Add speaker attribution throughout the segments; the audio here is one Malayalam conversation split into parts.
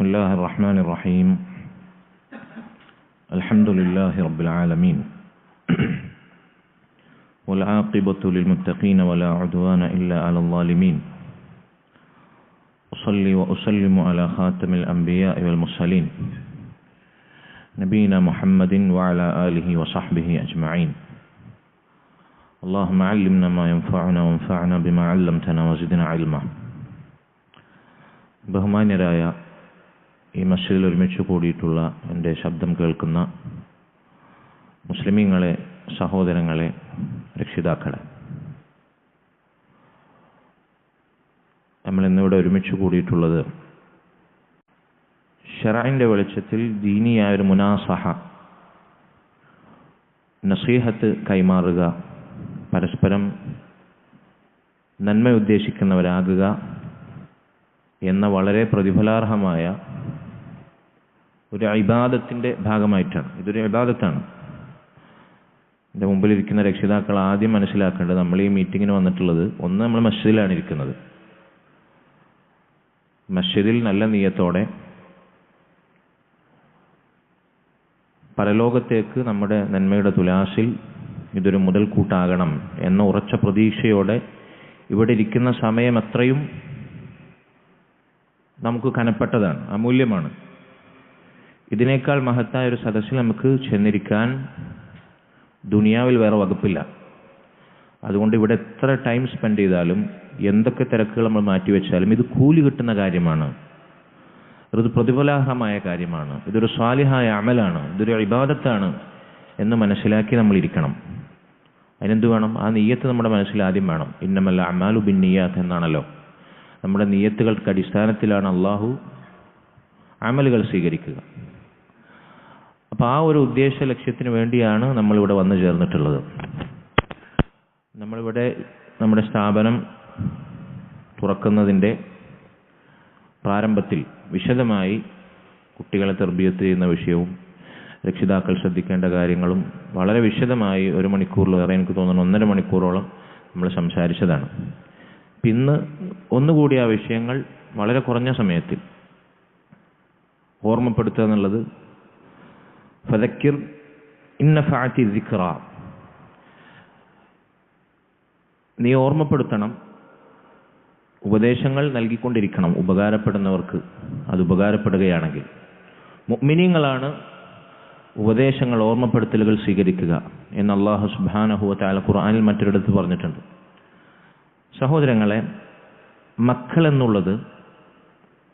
Speaker 1: بسم الله الرحمن الرحيم الحمد لله رب العالمين والعاقبة للمتقين ولا عدوان إلا على الظالمين أصلي وأسلم على خاتم الأنبياء والمرسلين نبينا محمد وعلى آله وصحبه أجمعين اللهم علمنا ما ينفعنا وانفعنا بما علمتنا وزدنا علما. ബഹുമാന്യരായ ഈ മസ്ജിദിൽ ഒരുമിച്ച് കൂടിയിട്ടുള്ള എൻ്റെ ശബ്ദം കേൾക്കുന്ന മുസ്ലിമീങ്ങളെ, സഹോദരങ്ങളെ, രക്ഷിതാക്കളെ, നമ്മൾ ഇന്നിവിടെ ഒരുമിച്ച് കൂടിയിട്ടുള്ളത് ശറഇന്റെ വെളിച്ചത്തിൽ ദീനിയായൊരു മുനാസഹ, നസീഹത്ത് കൈമാറുക, പരസ്പരം നന്മ ഉദ്ദേശിക്കുന്നവരാകുക എന്ന വളരെ പ്രതിഫലാർഹമായ ഒരു ഇബാദത്തിൻ്റെ ഭാഗമായിട്ടാണ്. ഇതൊരു ഇബാദത്താണ്. എൻ്റെ മുമ്പിലിരിക്കുന്ന രക്ഷിതാക്കൾ ആദ്യം മനസ്സിലാക്കേണ്ടത്, നമ്മൾ ഈ മീറ്റിങ്ങിന് വന്നിട്ടുള്ളത്, ഒന്ന്, നമ്മൾ മസ്ജിദിലാണ് ഇരിക്കുന്നത്. മസ്ജിദിൽ നല്ല നിയ്യത്തോടെ പരലോകത്തേക്ക് നമ്മുടെ നന്മയുടെ തുലാസിൽ ഇതൊരു മുതൽക്കൂട്ടാകണം എന്ന ഉറച്ച പ്രതീക്ഷയോടെ ഇവിടെ ഇരിക്കുന്ന സമയം അത്രയും നമുക്ക് കനപ്പെട്ടതാണ്, അമൂല്യമാണ്. ഇതിനേക്കാൾ മഹത്തായ ഒരു സദസ്സിൽ നമുക്ക് ചെന്നിരിക്കാൻ ദുനിയാവിൽ വേറെ വകുപ്പില്ല. അതുകൊണ്ട് ഇവിടെ എത്ര ടൈം സ്പെൻഡ് ചെയ്താലും, എന്തൊക്കെ തിരക്കുകൾ നമ്മൾ മാറ്റിവെച്ചാലും, ഇത് കൂലി കിട്ടുന്ന കാര്യമാണ്, ഇത് പ്രതിഫലാർഹമായ കാര്യമാണ്, ഇതൊരു സ്വാലിഹായ അമലാണ്, ഇതൊരു ഇബാദത്താണ് എന്ന് മനസ്സിലാക്കി നമ്മൾ ഇരിക്കണം. അതിനെന്ത് വേണം? ആ നിയ്യത്ത് നമ്മുടെ മനസ്സിൽ ആദ്യം വേണം. ഇന്നമൽ അഅ്മാലു ബിന്നിയ്യാത്ത് എന്നാണല്ലോ. നമ്മുടെ നിയ്യത്തുകൾക്ക് അടിസ്ഥാനത്തിലാണ് അള്ളാഹു അമലുകൾ സ്വീകരിക്കുക. അപ്പോൾ ആ ഒരു ഉദ്ദേശ ലക്ഷ്യത്തിന് വേണ്ടിയാണ് നമ്മളിവിടെ വന്നു ചേർന്നിട്ടുള്ളത്. നമ്മളിവിടെ നമ്മുടെ സ്ഥാപനം തുറക്കുന്നതിൻ്റെ പ്രാരംഭത്തിൽ വിശദമായി കുട്ടികളെ തർബിയത്ത് ചെയ്യുന്ന വിഷയവും രക്ഷിതാക്കൾ ശ്രദ്ധിക്കേണ്ട കാര്യങ്ങളും വളരെ വിശദമായി 1 മണിക്കൂറിലേറെ, എനിക്ക് തോന്നുന്നു 1.5 മണിക്കൂറോളം നമ്മൾ സംസാരിച്ചതാണ്. ഇന്ന് ഒന്നുകൂടി ആ വിഷയങ്ങൾ വളരെ കുറഞ്ഞ സമയത്തിൽ ഓർമ്മപ്പെടുത്തുക എന്നുള്ളത്, ഫദക്കിർ ഇന്ന ഫഅതി ദിക്റ, നീ ഓർമ്മപ്പെടുത്തണം, ഉപദേശങ്ങൾ നൽകിക്കൊണ്ടിരിക്കണം ഉപകാരപ്പെടുന്നവർക്ക്. അത് ഉപകാരപ്പെടുകയാണെങ്കിൽ മുഅ്മിനീങ്ങളാണ് ഉപദേശങ്ങൾ, ഓർമ്മപ്പെടുത്തലുകൾ സ്വീകരിക്കുക എന്ന് അല്ലാഹു സുബ്ഹാനഹു വ തആല ഖുർആനിൽ മറ്റൊരിടത്ത് പറഞ്ഞിട്ടുണ്ട്. സഹോദരങ്ങളെ,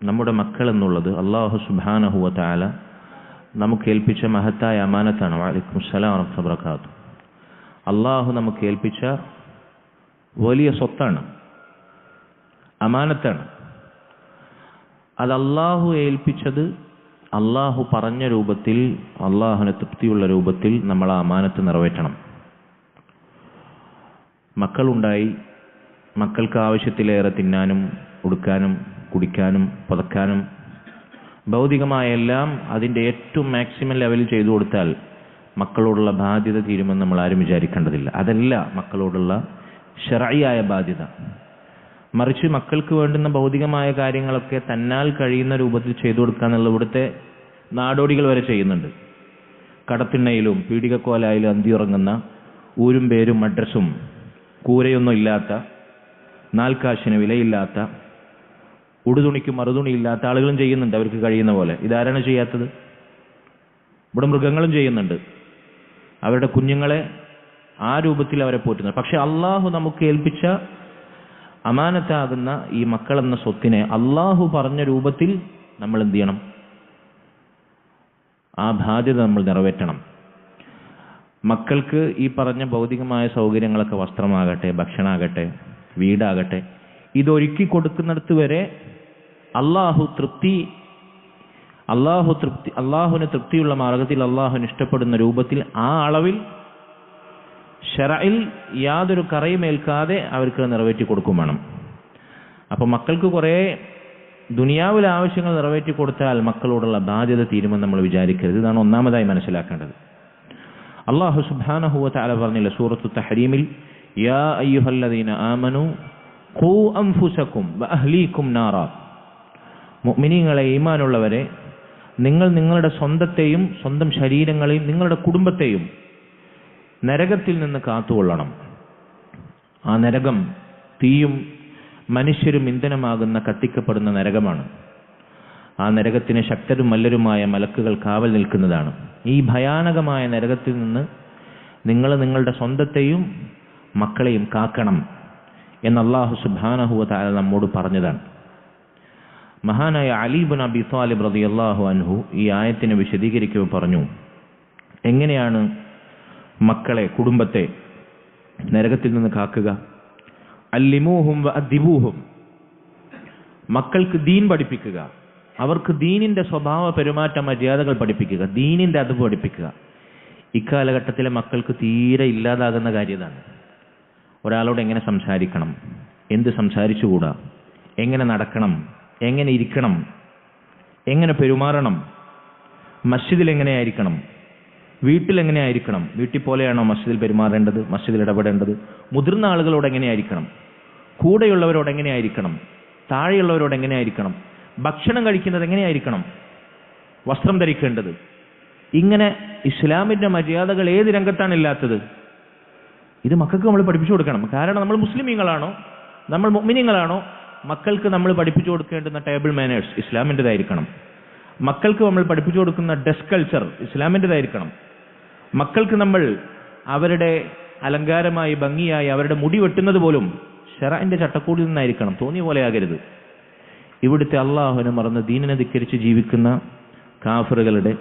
Speaker 1: നമ്മുടെ മക്കൾ എന്നുള്ളത് അല്ലാഹു സുബ്ഹാനഹു വ തആല നമുക്ക് ഏൽപ്പിച്ച മഹത്തായ അമാനത്താണ്. വഅലൈക്കും അസ്സലാം വറഹ്മത്തുള്ളാഹി വബറകാതുഹു. അല്ലാഹു നമുക്ക് ഏൽപ്പിച്ച വലിയ സ്വത്താണ്, അമാനത്താണ്. അത് അല്ലാഹു ഏൽപ്പിച്ചത് അല്ലാഹു പറഞ്ഞ രൂപത്തിൽ, അല്ലാഹുവിന് തൃപ്തിയുള്ള രൂപത്തിൽ നമ്മൾ ആ അമാനത്ത് നിറവേറ്റണം. മക്കളുണ്ടായി, മക്കൾക്ക് ആവശ്യത്തിലേറെ തിന്നാനും ഉടുക്കാനും കുടിക്കാനും പുതക്കാനും ഭൗതികമായ എല്ലാം അതിൻ്റെ ഏറ്റവും മാക്സിമം ലെവലിൽ ചെയ്തു കൊടുത്താൽ മക്കളോടുള്ള ബാധ്യത തീരുമെന്ന് നമ്മൾ ആരും വിചാരിക്കേണ്ടതില്ല. അതല്ല മക്കളോടുള്ള ശർഈയായ ബാധ്യത. മറിച്ച് മക്കൾക്ക് വേണ്ടുന്ന ഭൗതികമായ കാര്യങ്ങളൊക്കെ തന്നാൽ കഴിയുന്ന രൂപത്തിൽ ചെയ്തു കൊടുക്കുക എന്നുള്ള ഇവിടുത്തെ നാടോടികൾ വരെ ചെയ്യുന്നുണ്ട്. കടത്തിണ്ണയിലും പീഡികക്കോലായാലും അന്തിയുറങ്ങുന്ന, ഊരും പേരും അഡ്രസ്സും കൂരയൊന്നും ഇല്ലാത്ത, നാൽക്കാശിന് വിലയില്ലാത്ത, ഉടുതുണിക്ക് മറുതുണിയില്ലാത്ത ആളുകളും ചെയ്യുന്നുണ്ട് അവർക്ക് കഴിയുന്ന പോലെ. ഇതാരാണ് ചെയ്യാത്തത്? ഇവിടെ മൃഗങ്ങളും ചെയ്യുന്നുണ്ട്. അവരുടെ കുഞ്ഞുങ്ങളെ ആ രൂപത്തിൽ അവരെ പോറ്റുന്നത്. പക്ഷെ അള്ളാഹു നമുക്ക് ഏൽപ്പിച്ച അമാനത്താകുന്ന ഈ മക്കളെന്ന സ്വത്തിനെ അള്ളാഹു പറഞ്ഞ രൂപത്തിൽ നമ്മൾ എന്ത് ചെയ്യണം? ആ ബാധ്യത നമ്മൾ നിറവേറ്റണം. മക്കൾക്ക് ഈ പറഞ്ഞ ഭൗതികമായ സൗകര്യങ്ങളൊക്കെ, വസ്ത്രമാകട്ടെ, ഭക്ഷണമാകട്ടെ, വീടാകട്ടെ, ഇതൊരുക്കി കൊടുക്കുന്നിടത്ത് വരെ അള്ളാഹുവിന് തൃപ്തിയുള്ള മാർഗത്തിൽ, അള്ളാഹുവിന് ഇഷ്ടപ്പെടുന്ന രൂപത്തിൽ, ആ അളവിൽ ശറഇൽ യാതൊരു കറയുമേൽക്കാതെ അവർക്ക് നിറവേറ്റി കൊടുക്കും വേണം. അപ്പം മക്കൾക്ക് കുറേ ദുനിയാവിലെ ആവശ്യങ്ങൾ നിറവേറ്റി കൊടുത്താൽ മക്കളോടുള്ള ബാധ്യത തീരുമെന്ന് നമ്മൾ വിചാരിക്കരുത്. ഇതാണ് ഒന്നാമതായി മനസ്സിലാക്കേണ്ടത്. അല്ലാഹു സുബ്ഹാനഹു വ തആല പറഞ്ഞില്ല സൂറത്തു തഹ്രീമിൽ, യാ അയ്യുഹല്ലദീന ആമനു ഖൂ അൻഫുസകും വഅഹ്ലീകും നാറാ, മുഅ്മിനീങ്ങളെ, ഈമാനുള്ളവരെ, നിങ്ങൾ നിങ്ങളുടെ സ്വന്തത്തെയും സ്വന്തം ശരീരങ്ങളെയും നിങ്ങളുടെ കുടുംബത്തെയും നരകത്തിൽ നിന്ന് കാത്തുകൊള്ളണം. ആ നരകം തീയും മനുഷ്യരും ഇന്ധനമാകുന്ന കത്തിക്കപ്പെടുന്ന നരകമാണ്. ആ നരകത്തിന് ശക്തരും മല്ലരുമായ മലക്കുകൾ കാവൽ നിൽക്കുന്നതാണ്. ഈ ഭയാനകമായ നരകത്തിൽ നിന്ന് നിങ്ങൾ നിങ്ങളുടെ സ്വന്തത്തെയും മക്കളെയും കാക്കണം എന്ന് അല്ലാഹു സുബ്ഹാനഹു വ തആല നമ്മോട് പറഞ്ഞതാണ്. മഹാനായ അലി ഇബ്നു അബി ത്വാലിബ് റളിയല്ലാഹു അൻഹു ഈ ആയത്തിനെ വിശദീകരിക്കുമ്പോൾ പറഞ്ഞു, എങ്ങനെയാണ് മക്കളെ, കുടുംബത്തെ നരകത്തിൽ നിന്ന് കാക്കുക? അല്ലിമൂഹും വഅദ്ദിബൂഹും, മക്കൾക്ക് ദീൻ പഠിപ്പിക്കുക, അവർക്ക് ദീനിന്റെ സ്വഭാവ പെരുമാറ്റ മര്യാദകൾ പഠിപ്പിക്കുക, ദീനിന്റെ അത് പഠിപ്പിക്കുക. ഇക്കാലഘട്ടത്തിലെ മക്കൾക്ക് തീരെ ഇല്ലാതാകുന്ന കാര്യതാണ്. ഒരാളോട് എങ്ങനെ സംസാരിക്കണം, എന്ത് സംസാരിച്ചുകൂടാ, എങ്ങനെ നടക്കണം, എങ്ങനെ ഇരിക്കണം, എങ്ങനെ പെരുമാറണം, മസ്ജിദിൽ എങ്ങനെയായിരിക്കണം, വീട്ടിൽ എങ്ങനെയായിരിക്കണം, വീട്ടിൽ പോലെയാണോ മസ്ജിദിൽ പെരുമാറേണ്ടത്, മസ്ജിദിൽ ഇടപെടേണ്ടത്, മുതിർന്ന ആളുകളോട് എങ്ങനെയായിരിക്കണം, കൂടെയുള്ളവരോട് എങ്ങനെയായിരിക്കണം, താഴെയുള്ളവരോട് എങ്ങനെയായിരിക്കണം, ഭക്ഷണം കഴിക്കുന്നത് എങ്ങനെയായിരിക്കണം, വസ്ത്രം ധരിക്കേണ്ടത്, ഇങ്ങനെ ഇസ്ലാമിന്റെ മര്യാദകൾ ഏത് രംഗത്താണ് ഇല്ലാത്തത്? ഇത് മക്കൾക്ക് നമ്മൾ പഠിപ്പിച്ചു കൊടുക്കണം. കാരണം നമ്മൾ മുസ്ലിമീങ്ങളാണോ, നമ്മൾ മുഅ്മിനീങ്ങളാണോ, മക്കൾക്ക് നമ്മൾ പഠിപ്പിച്ചു കൊടുക്കേണ്ടുന്ന ടേബിൾ മാനേഴ്സ് ഇസ്ലാമിൻ്റെതായിരിക്കണം. മക്കൾക്ക് നമ്മൾ പഠിപ്പിച്ചു കൊടുക്കുന്ന ഡെസ്ക് കൾച്ചർ ഇസ്ലാമിൻ്റെതായിരിക്കണം. മക്കൾക്ക് നമ്മൾ അവരുടെ അലങ്കാരമായി ഭംഗിയായി അവരുടെ മുടി വെട്ടുന്നത് പോലും ശറഅന്റെ ചട്ടക്കൂടിൽ നിന്നായിരിക്കണം, തോന്നിയ പോലെ ആകരുത്. ഇവിടുത്തെ അള്ളാഹുവിനെ മറന്ന് ദീനിനെ ധിക്കരിച്ച് ജീവിക്കുന്ന കാഫിറുകളുടെ,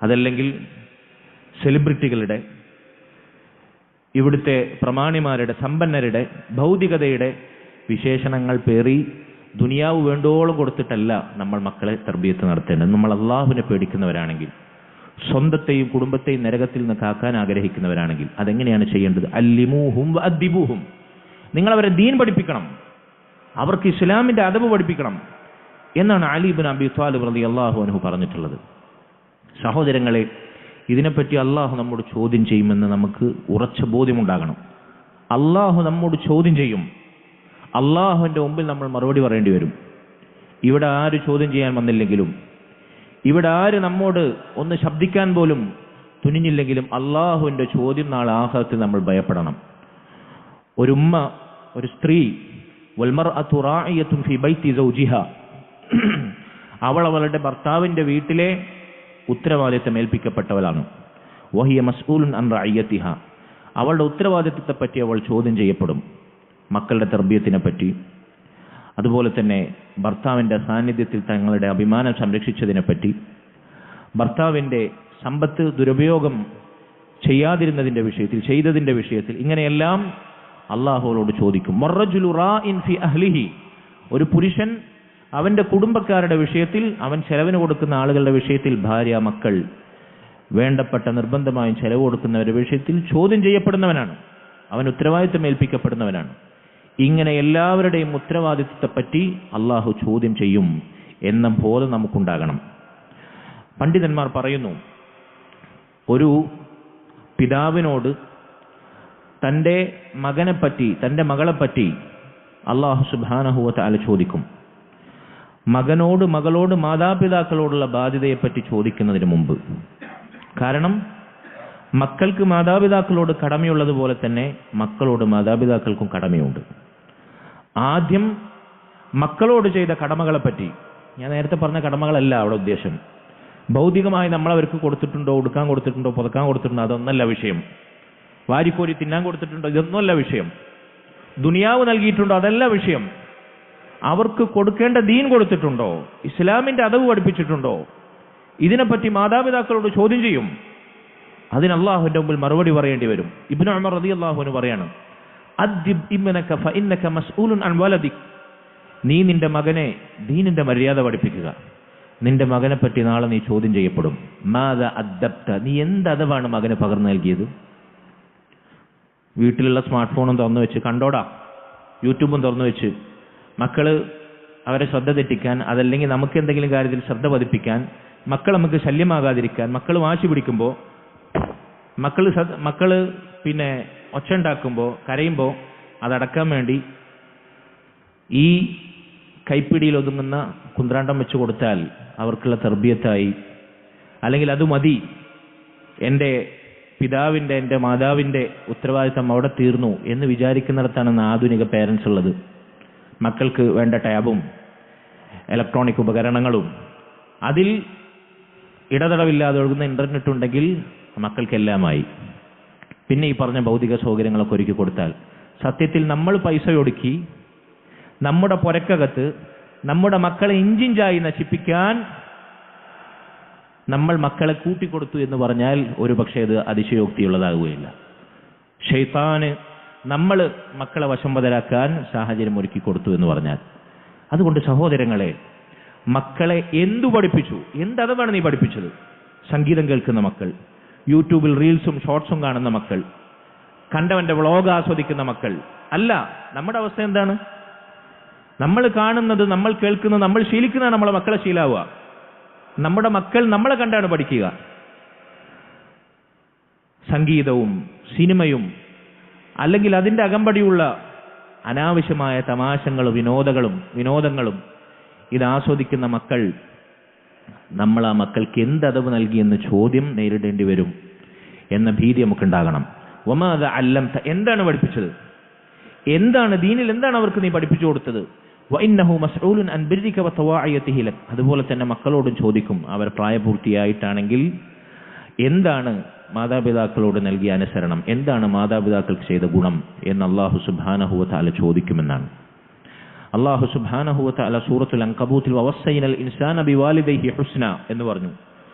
Speaker 1: അതല്ലെങ്കിൽ സെലിബ്രിറ്റികളുടെ, ഇവിടുത്തെ പ്രമാണിമാരുടെ, സമ്പന്നരുടെ ഭൗതികതയുടെ വിശേഷണങ്ങൾ പേറി ദുനിയാവ് വേണ്ടോളം കൊടുത്തിട്ടല്ല നമ്മൾ മക്കളെ തർബിയത്ത് നടത്തേണ്ടത്. നമ്മൾ അള്ളാഹുവിനെ പേടിക്കുന്നവരാണെങ്കിൽ, സ്വന്തത്തെയും കുടുംബത്തെയും നരകത്തിൽ നിന്ന് കാക്കാൻ ആഗ്രഹിക്കുന്നവരാണെങ്കിൽ അതെങ്ങനെയാണ് ചെയ്യേണ്ടത്? അല്ലിമൂഹും വഅദ്ദിബൂഹും, നിങ്ങൾ അവരെ ദീൻ പഠിപ്പിക്കണം, അവർക്ക് ഇസ്ലാമിന്റെ അദബ് പഠിപ്പിക്കണം എന്നാണ് അലി ഇബ്നു അബി ത്വാലിബ് റളിയല്ലാഹു അൻഹു പറഞ്ഞിട്ടുള്ളത്. സഹോദരങ്ങളെ, ഇതിനെപ്പറ്റി അള്ളാഹു നമ്മോട് ചോദ്യം ചെയ്യുമെന്ന് നമുക്ക് ഉറച്ച ബോധ്യമുണ്ടാകണം. അള്ളാഹു നമ്മോട് ചോദ്യം ചെയ്യും. അള്ളാഹുവിൻ്റെ മുമ്പിൽ നമ്മൾ മറുപടി പറയേണ്ടി വരും. ഇവിടെ ആര് ചോദ്യം ചെയ്യാൻ വന്നില്ലെങ്കിലും, ഇവിടെ ആര് നമ്മോട് ഒന്ന് ശബ്ദിക്കാൻ പോലും തുനിഞ്ഞില്ലെങ്കിലും അള്ളാഹുവിൻ്റെ ചോദ്യം നാളെ ആഖിറത്തിൽ നമ്മൾ ഭയപ്പെടണം. ഒരു ഉമ്മ, ഒരു സ്ത്രീ, വൽമർഅതു റാഇയത്തുൻ ഫീ ബൈതി സൗജിഹാ, അവൾ അവളുടെ ഭർത്താവിൻ്റെ വീട്ടിലെ ഉത്തരവാദിത്തം ഏൽപ്പിക്കപ്പെട്ടവളാണ്. വഹിയ മസ്ഊലുൻ അൻ റഅയ്യതിഹാ, അവളുടെ ഉത്തരവാദിത്തത്തെപ്പറ്റി അവൾ ചോദ്യം ചെയ്യപ്പെടും. മക്കളുടെ തർബിയത്തിനെ പറ്റി, അതുപോലെ തന്നെ ഭർത്താവിൻ്റെ സാന്നിധ്യത്തിൽ തങ്ങളുടെ അഭിമാനം സംരക്ഷിച്ചതിനെപ്പറ്റി, ഭർത്താവിൻ്റെ സമ്പത്ത് ദുരുപയോഗം ചെയ്യാതിരുന്നതിൻ്റെ വിഷയത്തിൽ, ചെയ്തതിൻ്റെ വിഷയത്തിൽ, ഇങ്ങനെയെല്ലാം അള്ളാഹുവോട് ചോദിക്കും. മർറജുലു റാഇൻ ഫി അഹ്ലിഹി, ഒരു പുരുഷൻ അവൻ്റെ കുടുംബക്കാരുടെ വിഷയത്തിൽ, അവൻ ചെലവിന് കൊടുക്കുന്ന ആളുകളുടെ വിഷയത്തിൽ, ഭാര്യ, മക്കൾ, വേണ്ടപ്പെട്ട നിർബന്ധമായും ചെലവ് കൊടുക്കുന്നവരുടെ വിഷയത്തിൽ ചോദ്യം ചെയ്യപ്പെടുന്നവനാണ്, അവൻ ഉത്തരവാദിത്തം ഏൽപ്പിക്കപ്പെടുന്നവനാണ്. ഇങ്ങനെ എല്ലാവരുടെയും ഉത്തരവാദിത്തത്തെപ്പറ്റി അള്ളാഹു ചോദ്യം ചെയ്യും എന്ന ബോധം നമുക്കുണ്ടാകണം. പണ്ഡിതന്മാർ പറയുന്നു, ഒരു പിതാവിനോട് തൻ്റെ മകനെപ്പറ്റി, തൻ്റെ മകളെപ്പറ്റി അള്ളാഹു സുബ്ഹാനഹു വ തആല ചോദിക്കും. മകനോട്, മകളോട്, മാതാപിതാക്കളോടുള്ള ബാധ്യതയെപ്പറ്റി ചോദിക്കുന്നതിന് മുമ്പ്. കാരണം മക്കൾക്ക് മാതാപിതാക്കളോട് കടമയുള്ളതുപോലെ തന്നെ മക്കളോട് മാതാപിതാക്കൾക്കും കടമയുണ്ട്. ആദ്യം മക്കളോട് ചെയ്ത കടമകളെപ്പറ്റി, ഞാൻ നേരത്തെ പറഞ്ഞ കടമകളല്ല അവിടെ ഉദ്ദേശം. ഭൗതികമായി നമ്മളവർക്ക് കൊടുത്തിട്ടുണ്ടോ, ഉടുക്കാൻ കൊടുത്തിട്ടുണ്ടോ, പുതക്കാൻ കൊടുത്തിട്ടുണ്ടോ, അതൊന്നല്ല വിഷയം. വാരിക്കോരി തിന്നാൻ കൊടുത്തിട്ടുണ്ടോ, ഇതൊന്നുമല്ല വിഷയം. ദുനിയാവ് നൽകിയിട്ടുണ്ടോ, അതല്ല വിഷയം. അവർക്ക് കൊടുക്കേണ്ട ദീൻ കൊടുത്തിട്ടുണ്ടോ, ഇസ്ലാമിന്റെ അദബ് പഠിപ്പിച്ചിട്ടുണ്ടോ, ഇതിനെപ്പറ്റി മാതാപിതാക്കളോട് ചോദ്യം ചെയ്യും. അതിന് അള്ളാഹുവിന്റെ മുമ്പിൽ മറുപടി പറയേണ്ടി വരും. ഇബ്നു ഉമർ റളിയല്ലാഹു അൻഹു പറയാണ്, അദ്ദിബ് ഇബ്നക ഫഇന്നക മസ്ഊലുൻ അൻ വലദിക്, നീ നിന്റെ മകനെ ദീനിന്റെ മര്യാദ പഠിപ്പിക്കുക, നിന്റെ മകനെ പറ്റി നാളെ നീ ചോദ്യം ചെയ്യപ്പെടും. മാദാ അദ്ദബ്ത, നീ എന്ത് അദബാണ് മകന് പകർന്നു നൽകിയത്? വീട്ടിലുള്ള സ്മാർട്ട് ഫോണും തുറന്നു വെച്ച് കണ്ടോടാ, യൂട്യൂബും തുറന്നു വെച്ച് മക്കള് അവരെ ശ്രദ്ധ തെറ്റിക്കാൻ, അതല്ലെങ്കിൽ നമുക്ക് എന്തെങ്കിലും കാര്യത്തിൽ ശ്രദ്ധ പതിപ്പിക്കാൻ, മക്കൾ നമുക്ക് ശല്യമാകാതിരിക്കാൻ, മക്കൾ വാശി പിടിക്കുമ്പോൾ, മക്കള് പിന്നെ ഒച്ച ഉണ്ടാക്കുമ്പോൾ, കരയുമ്പോൾ അതടക്കാൻ വേണ്ടി ഈ കൈപ്പിടിയിൽ ഒതുങ്ങുന്ന കുന്ത്രാണ്ടം വെച്ച് കൊടുത്താൽ അവർക്കുള്ള തർബിയത്തായി, അല്ലെങ്കിൽ അത് മതി, എൻ്റെ പിതാവിൻ്റെ എൻ്റെ മാതാവിൻ്റെ ഉത്തരവാദിത്തം അവിടെ തീർന്നു എന്ന് വിചാരിക്കുന്നിടത്താണ് ആധുനിക പേരൻസ് ഉള്ളത്. മക്കൾക്ക് വേണ്ട ടാബും ഇലക്ട്രോണിക് ഉപകരണങ്ങളും അതിൽ ഇടതടവില്ലാതെ ഒഴുകുന്ന ഇൻ്റർനെറ്റ് ഉണ്ടെങ്കിൽ മക്കൾക്കെല്ലാമായി. പിന്നെ ഈ പറഞ്ഞ ഭൗതിക സൗകര്യങ്ങളൊക്കെ ഒരുക്കി കൊടുത്താൽ സത്യത്തിൽ നമ്മൾ പൈസ ഒടുക്കി നമ്മുടെ പുരക്കകത്ത് നമ്മുടെ മക്കളെ ഇഞ്ചിഞ്ചായി നശിപ്പിക്കാൻ നമ്മൾ മക്കളെ കൂട്ടിക്കൊടുത്തു എന്ന് പറഞ്ഞാൽ ഒരു പക്ഷേ അത് അതിശയോക്തിയുള്ളതാകുകയില്ല. ശൈത്താന് നമ്മൾ മക്കളെ വശംവദരാക്കാൻ സാഹചര്യം ഒരുക്കി കൊടുത്തു എന്ന് പറഞ്ഞാൽ. അതുകൊണ്ട് സഹോദരങ്ങളെ, മക്കളെ എന്തു പഠിപ്പിച്ചു? എന്തതവാണ് നീ പഠിപ്പിച്ചത്? സംഗീതം കേൾക്കുന്ന മക്കൾ, യൂട്യൂബിൽ റീൽസും ഷോർട്സും കാണുന്ന മക്കൾ, കണ്ടവന്റെ വ്ളോഗ് ആസ്വദിക്കുന്ന മക്കൾ. അല്ല, നമ്മുടെ അവസ്ഥ എന്താണ്? നമ്മൾ കാണുന്നത്, നമ്മൾ കേൾക്കുന്നത്, നമ്മൾ ശീലിക്കുന്നതാണ് നമ്മളെ മക്കളെ ശീലാവുക. നമ്മുടെ മക്കൾ നമ്മളെ കണ്ടാണ് പഠിക്കുക. സംഗീതവും സിനിമയും അല്ലെങ്കിൽ അതിൻ്റെ അകമ്പടിയുള്ള അനാവശ്യമായ തമാശകളും വിനോദങ്ങളും ഇത് ആസ്വദിക്കുന്ന മക്കൾ, നമ്മൾ ആ മക്കൾക്ക് എന്തതവ് നൽകിയെന്ന് ചോദ്യം നേരിടേണ്ടി വരും എന്ന ഭീതി നമുക്കുണ്ടാകണം. വമാദ അല്ലംത, എന്താണ് പഠിപ്പിച്ചത്? എന്താണ് ദീനിൽ, എന്താണ് അവർക്ക് നീ പഠിപ്പിച്ചു കൊടുത്തത്? വഇന്നഹു മസ്ഊലുൻ അൻ ബിർരിക വതവാഇയതിഹി ലക്, അതുപോലെ തന്നെ മക്കളോടും ചോദിക്കും, അവർ പ്രായപൂർത്തിയായിട്ടാണെങ്കിൽ എന്താണ് മാതാപിതാക്കളോട് നൽകിയ അനുസരണം, എന്താണ് മാതാപിതാക്കൾക്ക് ചെയ്ത ഗുണം എന്ന് അല്ലാഹു സുബ്ഹാനഹു വതആല ചോദിക്കുമെന്നാണ്. അല്ലാഹു സുബ്ഹാനഹു വതആല സൂറത്തുൽ അൻകബൂത്തിൽ വവസ്സൈനൽ ഇൻസാന ബിവാലിദൈഹി ഹുസ്ന എന്ന് പറഞ്ഞു.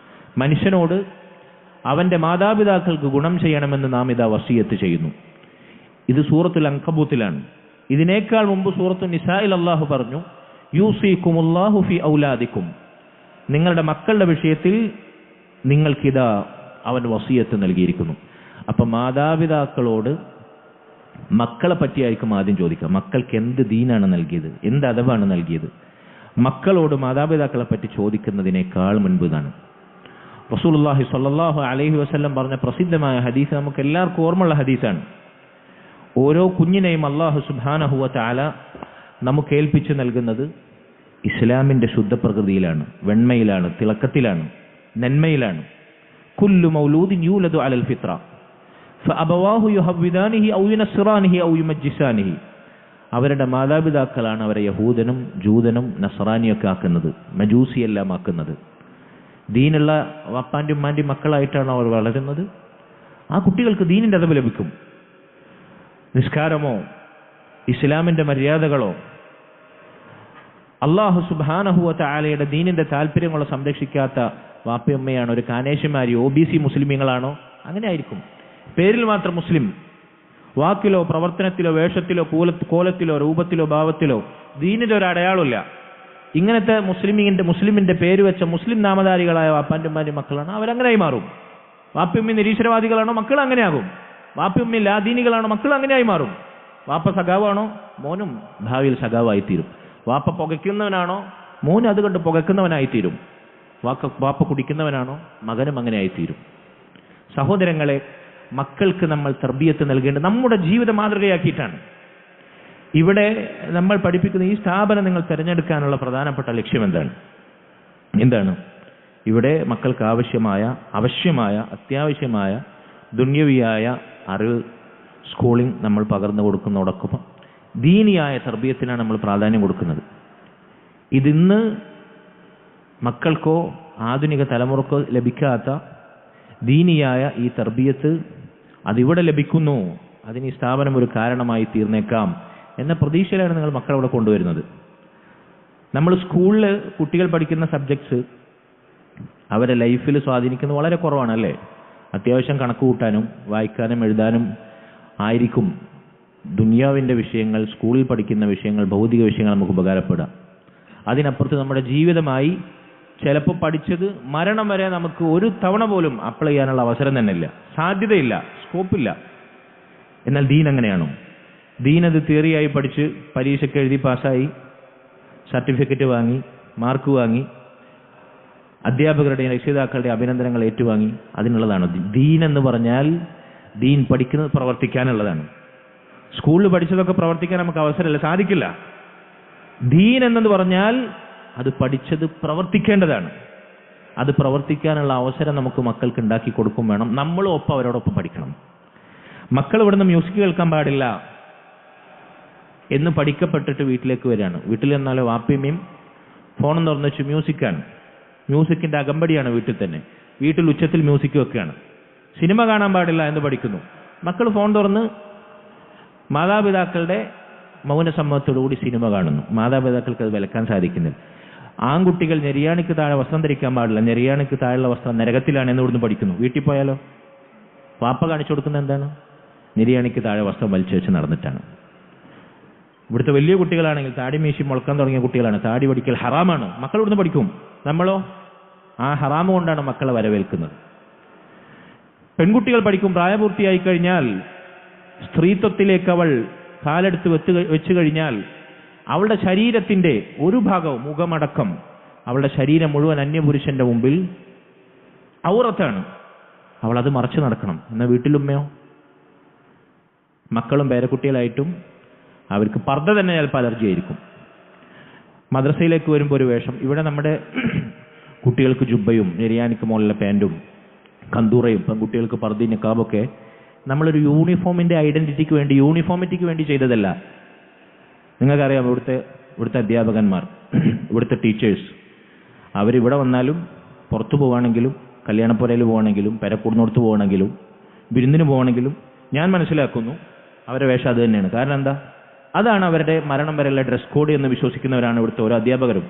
Speaker 1: മനുഷ്യനോട് അവന്റെ മാതാപിതാക്കൾക്ക് ഗുണം ചെയ്യണമെന്ന് നാം ഇതാ വസിയത്ത് ചെയ്യുന്നു. ഇത് സൂറത്തുൽ അൻകബൂത്തിലാണ്. ഇതിനേക്കാൾ മുമ്പ് സൂറത്തുൽ നിസായിൽ അല്ലാഹു പറഞ്ഞു, യൂസികുമുല്ലാഹു ഫി ഔലാദിക്കും, നിങ്ങളുടെ മക്കളുടെ വിഷയത്തിൽ നിങ്ങൾക്കിതാ അവൻ വസിയത്ത് നൽകിയിരിക്കുന്നു. അപ്പം മാതാപിതാക്കളോട് മക്കളെ പറ്റിയായിരിക്കും ആദ്യം ചോദിക്കുക. മക്കൾക്ക് എന്ത് ദീനാണ് നൽകിയത്, എന്ത് അദബാണ് നൽകിയത്? മക്കളോട് മാതാപിതാക്കളെ പറ്റി ചോദിക്കുന്നതിനേക്കാൾ മുൻപ് ഇതാണ്. റസൂലുള്ളാഹി സ്വല്ലല്ലാഹു അലൈഹി വസല്ലം പറഞ്ഞ പ്രസിദ്ധമായ ഹദീസ് നമുക്ക് എല്ലാവർക്കും ഓർമ്മയുള്ള ഹദീസാണ്. ഓരോ കുഞ്ഞിനെയും അല്ലാഹു സുബ്ഹാനഹു വതആല നമുക്ക് ഏൽപ്പിച്ചു നൽകുന്നത് ഇസ്ലാമിന്റെ ശുദ്ധ പ്രകൃതിയിലാണ്, വെണ്മയിലാണ്, തിളക്കത്തിലാണ്, നന്മയിലാണ്. കുല്ലു മൗലൂദിൻ യൂലദു അലൽ ഫിത്ര ഫഅബവാഹു യുഹവ്വിദാനിഹി ഔ യുനസ്സിറാനിഹി ഔ യുമജ്ജിസാനിഹി. അവരുടെ മാതാപിതാക്കളാണ് അവരെ യഹൂദനും ജൂതനും നസ്രാനിയൊക്കെ ആക്കുന്നത്, മജൂസിയെല്ലാം ആക്കുന്നത്. ദീനുള്ള വാപ്പാൻ്റെ ഉമ്മാൻ്റെ മക്കളായിട്ടാണ് അവർ വളരുന്നത്. ആ കുട്ടികൾക്ക് ദീനിൻ്റെ അദബ് ലഭിക്കും. നിസ്കാരമോ ഇസ്ലാമിൻ്റെ മര്യാദകളോ അല്ലാഹു സുബ്ഹാനഹു വതആലയുടെ ദീനിൻ്റെ താല്പര്യങ്ങളോ സംരക്ഷിക്കാത്ത വാപ്പയമ്മയാണ് ഒരു കാനേശുമാരി OBC മുസ്ലിമീങ്ങളാണോ? അങ്ങനെ ആയിരിക്കും. പേരിൽ മാത്രം മുസ്ലിം, വാക്കിലോ പ്രവർത്തനത്തിലോ വേഷത്തിലോ കോലത്തിലോ രൂപത്തിലോ ഭാവത്തിലോ ദീനിൻ്റെ ഒരു അടയാളമില്ല. ഇങ്ങനത്തെ മുസ്ലിമിന്റെ പേര് വെച്ച മുസ്ലിം നാമധാരികളായ വാപ്പാൻ്റെ ഉമ്മാൻ്റെ മക്കളാണ്, അവരങ്ങനെയായി മാറും. വാപ്പയമ്മ നിരീശ്വരവാദികളാണോ? മക്കൾ അങ്ങനെയാകും. വാപ്പയമ്മ ലാദീനികളാണോ? മക്കൾ അങ്ങനെയായി മാറും. വാപ്പ സഖാവാണോ? മോനും ഭാവിയിൽ സഖാവായിത്തീരും. വാപ്പ പുകയ്ക്കുന്നവനാണോ? മോന് അത് കണ്ട് പുകയ്ക്കുന്നവനായിത്തീരും. വാപ്പ കുടിക്കുന്നവനാണോ? മകനും അങ്ങനെ ആയിത്തീരും. സഹോദരങ്ങളെ, മക്കൾക്ക് നമ്മൾ തർബിയത്ത് നൽകേണ്ടത് നമ്മുടെ ജീവിത മാതൃകയാക്കിയിട്ടാണ്. ഇവിടെ നമ്മൾ പഠിപ്പിക്കുന്ന ഈ സ്ഥാപനം നിങ്ങൾ തിരഞ്ഞെടുക്കാനുള്ള പ്രധാനപ്പെട്ട ലക്ഷ്യം എന്താണ്? ഇവിടെ മക്കൾക്ക് അവശ്യമായ അത്യാവശ്യമായ ദുന്യവിയായ അറിവ് സ്കൂളിംഗ് നമ്മൾ പകർന്നു കൊടുക്കുന്നതോടൊപ്പം ദീനിയായ തർബിയത്തിനാണ് നമ്മൾ പ്രാധാന്യം കൊടുക്കുന്നത്. ഇതിന്ന് മക്കൾക്കോ ആധുനിക തലമുറക്കോ ലഭിക്കാത്ത ദീനിയായ ഈ തർബിയത്ത് അതിവിടെ ലഭിക്കുന്നു. അതിന് ഈ സ്ഥാപനം ഒരു കാരണമായി തീർന്നേക്കാം എന്ന പ്രതീക്ഷയിലാണ് നിങ്ങൾ മക്കളവിടെ കൊണ്ടുവരുന്നത്. നമ്മൾ സ്കൂളിൽ കുട്ടികൾ പഠിക്കുന്ന സബ്ജക്ട്സ് അവരെ ലൈഫിൽ സ്വാധീനിക്കുന്നത് വളരെ കുറവാണല്ലേ. അത്യാവശ്യം കണക്ക് കൂട്ടാനും വായിക്കാനും എഴുതാനും ആയിരിക്കും ദുനിയാവിൻ്റെ വിഷയങ്ങൾ, സ്കൂളിൽ പഠിക്കുന്ന വിഷയങ്ങൾ, ഭൗതിക വിഷയങ്ങൾ നമുക്ക് ഉപകാരപ്പെടാം. അതിനപ്പുറത്ത് നമ്മുടെ ജീവിതമായി ചിലപ്പോൾ പഠിച്ചത് മരണം വരെ നമുക്ക് ഒരു തവണ പോലും അപ്ലൈ ചെയ്യാനുള്ള അവസരം തന്നെ ഇല്ല, സാധ്യതയില്ല, സ്കോപ്പില്ല. എന്നാൽ ദീൻ അങ്ങനെയാണോ? ദീൻ അത് തിയറിയായി പഠിച്ച് പരീക്ഷയ്ക്ക് എഴുതി പാസ്സായി സർട്ടിഫിക്കറ്റ് വാങ്ങി മാർക്ക് വാങ്ങി അധ്യാപകരുടെയും രക്ഷിതാക്കളുടെയും അഭിനന്ദനങ്ങൾ ഏറ്റുവാങ്ങി അതിനുള്ളതാണ് ദീൻ എന്ന് പറഞ്ഞാൽ. ദീൻ പഠിക്കുന്നത് പ്രവർത്തിക്കാനുള്ളതാണ്. സ്കൂളിൽ പഠിച്ചതൊക്കെ പ്രവർത്തിക്കാൻ നമുക്ക് അവസരമില്ല, സാധിക്കില്ല. ദീൻ എന്നത് പറഞ്ഞാൽ അത് പഠിച്ചത് പ്രവർത്തിക്കേണ്ടതാണ്. അത് പ്രവർത്തിക്കാനുള്ള അവസരം നമുക്ക് മക്കൾക്ക് ഉണ്ടാക്കി കൊടുക്കും വേണം. നമ്മളും ഒപ്പം അവരോടൊപ്പം പഠിക്കണം. മക്കൾ ഇവിടുന്ന് മ്യൂസിക് കേൾക്കാൻ പാടില്ല എന്ന് പഠിക്കപ്പെട്ടിട്ട് വീട്ടിലേക്ക് വരികയാണ്. വീട്ടിൽ ചെന്നാലോ വാപ്പിയമ്മയും ഫോണും തുറന്നു വെച്ച് മ്യൂസിക്കാണ്, മ്യൂസിക്കിന്റെ അകമ്പടിയാണ് വീട്ടിൽ തന്നെ. വീട്ടിൽ ഉച്ചത്തിൽ മ്യൂസിക് വെക്കുകയാണ്. സിനിമ കാണാൻ പാടില്ല എന്ന് പഠിക്കുന്നു. മക്കൾ ഫോൺ തുറന്ന് മാതാപിതാക്കളുടെ മൗനസമ്മതത്തോടുകൂടി സിനിമ കാണുന്നു. മാതാപിതാക്കൾക്ക് അത് വിലക്കാൻ സാധിക്കുന്നില്ല. ആൺകുട്ടികൾ നെരിയാണിക്ക് താഴെ വസ്ത്രം ധരിക്കാൻ പാടില്ല, നെരിയാണിക്ക് താഴെയുള്ള വസ്ത്രം നരകത്തിലാണ് എന്ന് ഇവിടുന്ന് പഠിക്കുന്നു. വീട്ടിൽ പോയാലോ വാപ്പ കാണിച്ചു കൊടുക്കുന്നത് എന്താണ്? നെരിയാണിക്ക് താഴെ വസ്ത്രം വലിച്ചു വെച്ച് നടന്നിട്ടാണ്. ഇവിടുത്തെ വലിയ കുട്ടികളാണെങ്കിൽ താടി മീശി മുളക്കാൻ തുടങ്ങിയ കുട്ടികളാണ്. താടി പഠിക്കൽ ഹറാമാണ്, മക്കൾ ഇവിടുന്ന് പഠിക്കും. നമ്മളോ ആ ഹറാമ് കൊണ്ടാണ് മക്കളെ വരവേൽക്കുന്നത്. പെൺകുട്ടികൾ പഠിക്കും. പ്രായപൂർത്തിയായി കഴിഞ്ഞാൽ സ്ത്രീത്വത്തിലേക്ക് അവൾ കാലെടുത്ത് വെച്ചു കഴിഞ്ഞാൽ അവളുടെ ശരീരത്തിന്റെ ഒരു ഭാഗവും മുഖമടക്കം അവളുടെ ശരീരം മുഴുവൻ അന്യപുരുഷന്റെ മുമ്പിൽ ഔറത്താണ്. അവൾ അത് മറച്ചു നടക്കണം. എന്നാൽ വീട്ടിലുമ്മയോ മക്കളും പേരക്കുട്ടികളായിട്ടും അവർക്ക് പർദ്ദ തന്നെ ചിലപ്പോൾ അലർജി ആയിരിക്കും. മദ്രസയിലേക്ക് വരുമ്പോൾ ഒരു വേഷം. ഇവിടെ നമ്മുടെ കുട്ടികൾക്ക് ജുബ്ബയും നെരിയാനിക്ക് മുകളിലെ പാൻറ്റും കന്തൂറയും പെൺകുട്ടികൾക്ക് പർദ്ദ നിക്കാബൊക്കെ നമ്മളൊരു യൂണിഫോമിന്റെ ഐഡന്റിറ്റിക്ക് വേണ്ടി, യൂണിഫോമിറ്റിക്ക് വേണ്ടി ചെയ്തതല്ല. നിങ്ങൾക്കറിയാം ഇവിടുത്തെ അധ്യാപകന്മാർ, ഇവിടുത്തെ ടീച്ചേഴ്സ്, അവരിവിടെ വന്നാലും പുറത്തു പോവുകയാണെങ്കിലും കല്യാണപ്പുരയിൽ പോവുകയാണെങ്കിലും പെരക്കൂടുന്നോടത്ത് പോവുകയാണെങ്കിലും വിരുന്നിന് പോവുകയാണെങ്കിലും ഞാൻ മനസ്സിലാക്കുന്നു അവരുടെ വേഷം അത് തന്നെയാണ്. കാരണം എന്താ? അതാണ് അവരുടെ മരണം വരെയുള്ള ഡ്രസ് കോഡ് എന്ന് വിശ്വസിക്കുന്നവരാണ് ഇവിടുത്തെ ഓരോ അധ്യാപകരും.